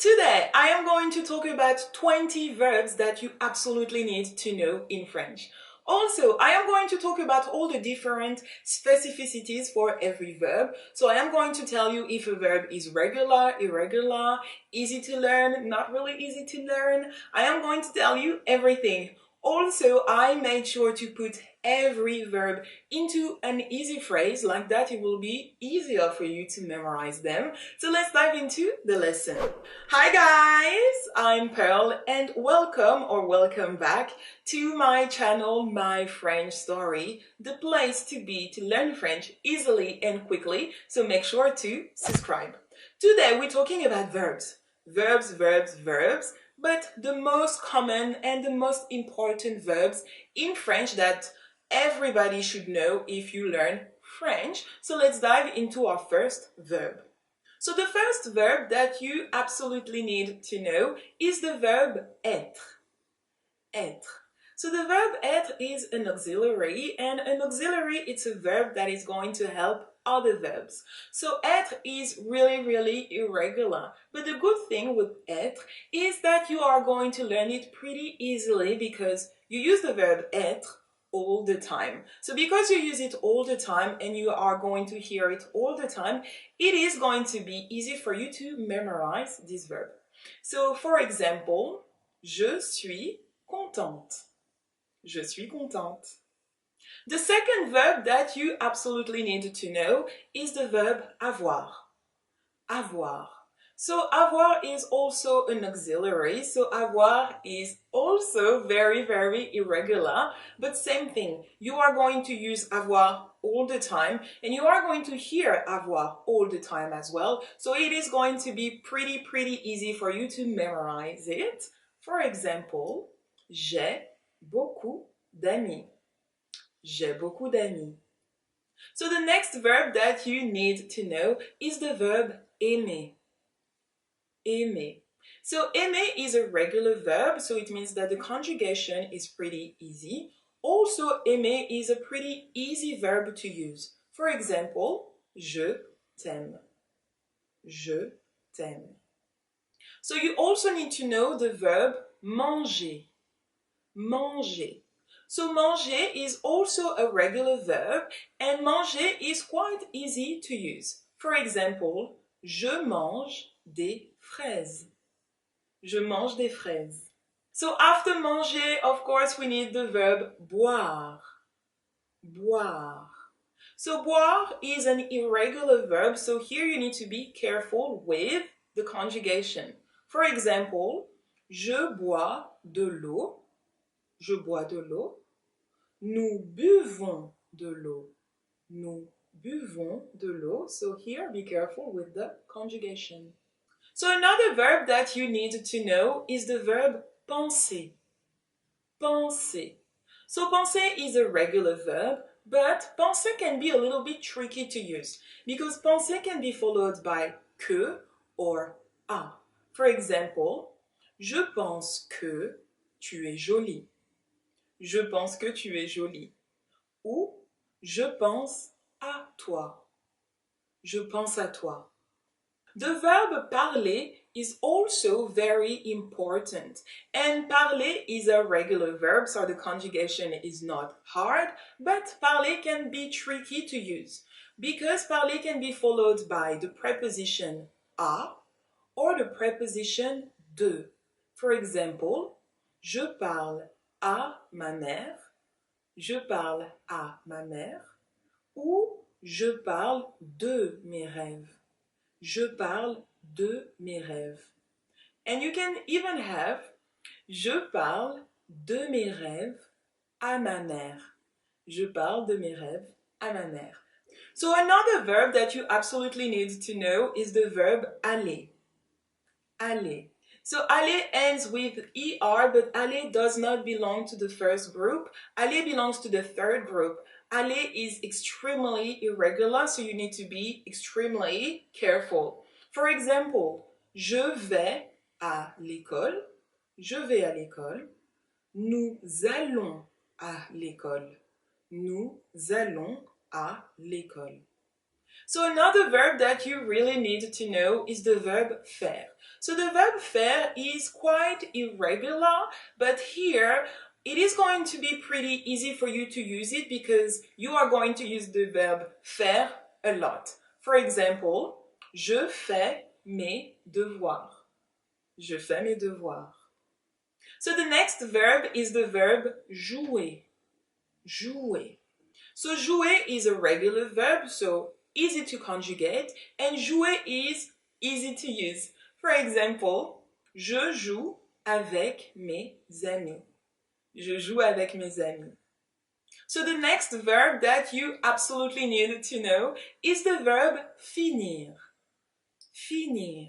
Today, I am going to talk about 20 verbs that you absolutely need to know in French. Also, I am going to talk about all the different specificities for every verb. So I am going to tell you if a verb is regular, irregular, easy to learn, not really easy to learn. I am going to tell you everything. Also, I made sure to put every verb into an easy phrase, like that it will be easier for you to memorize them. So let's dive into the lesson. Hi guys, I'm Pearl and welcome back to my channel, My French Story, the place to be to learn French easily and quickly, so make sure to subscribe. Today we're talking about verbs. Verbs, but the most common and the most important verbs in French that everybody should know if you learn French. So let's dive into our first verb. So the first verb that you absolutely need to know is the verb être. Être. So the verb être is an auxiliary, and an auxiliary it's a verb that is going to help other verbs. So être is really irregular. But the good thing with être is that you are going to learn it pretty easily because you use the verb être all the time. So because you use it all the time and you are going to hear it all the time, it is going to be easy for you to memorize this verb. So for example, je suis contente. Je suis contente. The second verb that you absolutely need to know is the verb avoir. Avoir. So avoir is also an auxiliary, so avoir is also very irregular, but same thing. You are going to use avoir all the time, and you are going to hear avoir all the time as well, so it is going to be pretty easy for you to memorize it. For example, j'ai beaucoup d'amis. J'ai beaucoup d'amis. So the next verb that you need to know is the verb aimer. Aimer. So aimer is a regular verb, so it means that the conjugation is pretty easy. Also, aimer is a pretty easy verb to use. For example, je t'aime. Je t'aime. So you also need to know the verb manger. Manger. So manger is also a regular verb, and manger is quite easy to use. For example, je mange des fraises. Je mange des fraises. So after manger, of course, we need the verb boire. Boire. So boire is an irregular verb, so here you need to be careful with the conjugation. For example, je bois de l'eau. Je bois de l'eau. Nous buvons de l'eau. Nous buvons de l'eau. So here, be careful with the conjugation. So another verb that you need to know is the verb penser. Penser. So penser is a regular verb, but penser can be a little bit tricky to use because penser can be followed by que or a. For example, je pense que tu es jolie. Je pense que tu es jolie. Ou je pense à toi. Je pense à toi. The verb parler is also very important. And parler is a regular verb, so the conjugation is not hard, but parler can be tricky to use because parler can be followed by the preposition à or the preposition de. For example, je parle à ma mère. Je parle à ma mère. Ou je parle de mes rêves. Je parle de mes rêves. And you can even have je parle de mes rêves à ma mère. Je parle de mes rêves à ma mère. So another verb that you absolutely need to know is the verb aller. Aller. So aller ends with er, but aller does not belong to the first group. Aller belongs to the third group. Aller is extremely irregular, so you need to be extremely careful. For example, je vais à l'école. Je vais à l'école. Nous allons à l'école. Nous allons à l'école. So another verb that you really need to know is the verb faire. So the verb faire is quite irregular, but here it is going to be pretty easy for you to use it because you are going to use the verb faire a lot. For example, je fais mes devoirs. Je fais mes devoirs. So the next verb is the verb jouer. Jouer. So jouer is a regular verb, so easy to conjugate, and jouer is easy to use. For example, je joue avec mes amis. Je joue avec mes amis. So the next verb that you absolutely need to know is the verb finir. Finir.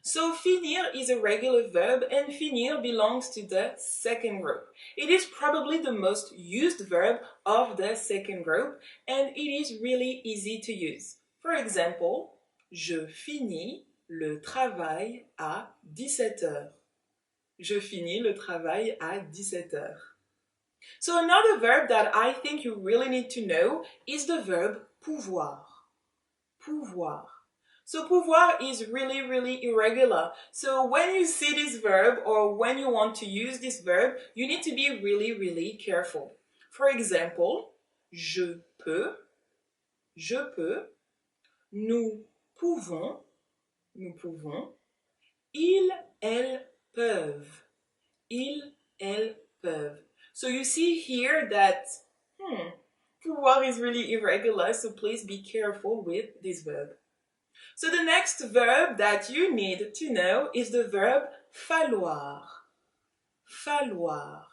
So finir is a regular verb and finir belongs to the second group. It is probably the most used verb of the second group and it is really easy to use. For example, je finis le travail à 17 heures. Je finis le travail à 17 heures. So another verb that I think you really need to know is the verb pouvoir. Pouvoir. So pouvoir is really irregular. So when you see this verb or when you want to use this verb, you need to be really careful. For example, je peux, nous pouvons, ils, elles peuvent, elles peuvent. So you see here that pouvoir is really irregular, so please be careful with this verb. So the next verb that you need to know is the verb falloir. Falloir.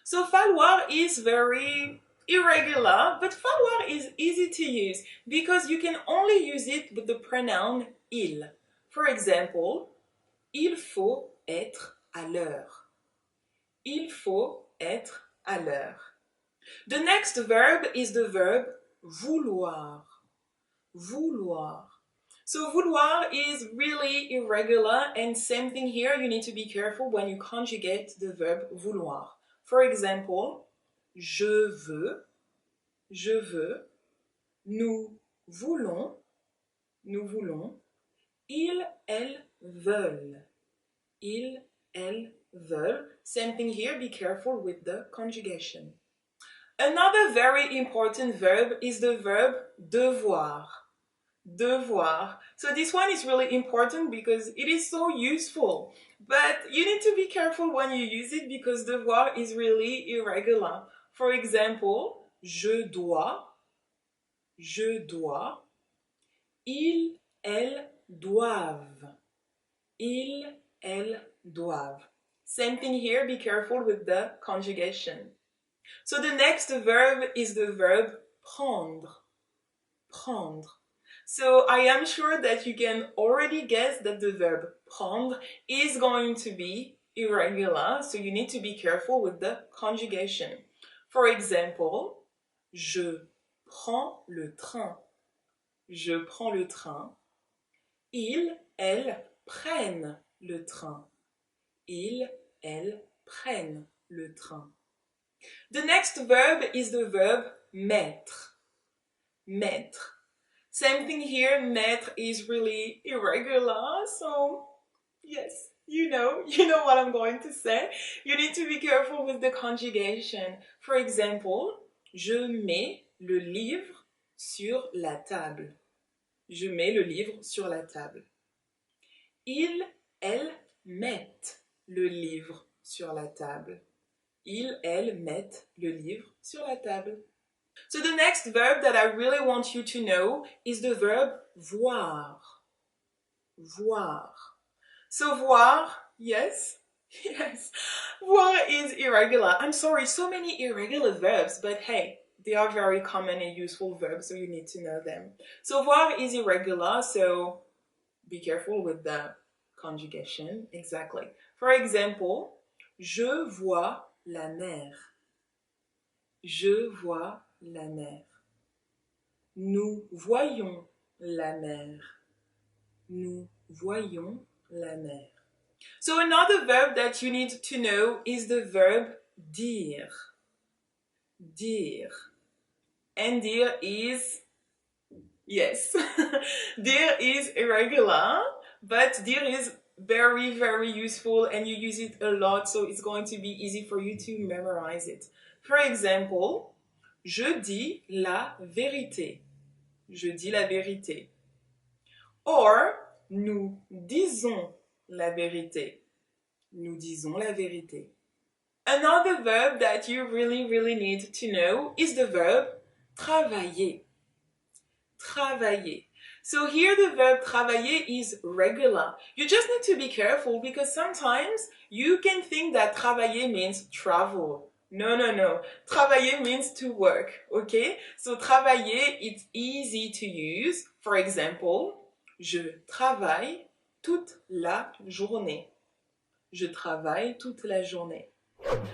So falloir is very irregular, but falloir is easy to use because you can only use it with the pronoun il. For example, il faut être à l'heure. Il faut être à l'heure. The next verb is the verb vouloir. Vouloir. So vouloir is really irregular and same thing here, you need to be careful when you conjugate the verb vouloir. For example, je veux, nous voulons, ils, elles veulent, elles veulent. Same thing here, be careful with the conjugation. Another very important verb is the verb devoir. Devoir. So this one is really important because it is so useful. But you need to be careful when you use it because devoir is really irregular. For example, je dois, ils, elles doivent, elles doivent. Same thing here, be careful with the conjugation. So the next verb is the verb prendre. Prendre. So I am sure that you can already guess that the verb prendre is going to be irregular, so you need to be careful with the conjugation. For example, je prends le train. Je prends le train. Ils, elles prennent le train. Ils, elles prennent le train. The next verb is the verb mettre. Mettre. Same thing here, mettre is really irregular, so yes, you know what I'm going to say. You need to be careful with the conjugation. For example, je mets le livre sur la table. Je mets le livre sur la table. Ils, elles mettent le livre sur la table. Ils, elles mettent le livre sur la table. So the next verb that I really want you to know is the verb voir. Voir. So voir, yes, voir is irregular. I'm sorry, so many irregular verbs, but hey, they are very common and useful verbs, so you need to know them. So voir is irregular, so be careful with the conjugation. Exactly. For example, je vois la mer. Je vois la mer. Nous voyons la mer. Nous voyons la mer. So another verb that you need to know is the verb dire. Dire. And dire is Yes. Dear is irregular, but dear is very, very useful and you use it a lot, so it's going to be easy for you to memorize it. For example, je dis la vérité. Je dis la vérité. Or, nous disons la vérité. Nous disons la vérité. Another verb that you really, really need to know is the verb travailler. Travailler. So here the verb travailler is regular. You just need to be careful because sometimes you can think that travailler means travel. No, no, no. Travailler means to work, okay? So travailler, it's easy to use. For example, je travaille toute la journée. Je travaille toute la journée.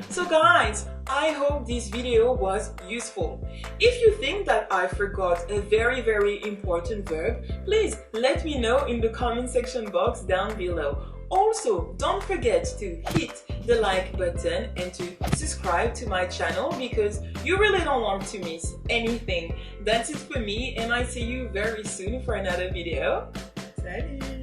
So guys, I hope this video was useful. If you think that I forgot a very, very important verb, please let me know in the comment section box down below. Also, don't forget to hit the like button and to subscribe to my channel because you really don't want to miss anything. That's it for me and I see you very soon for another video. Salut!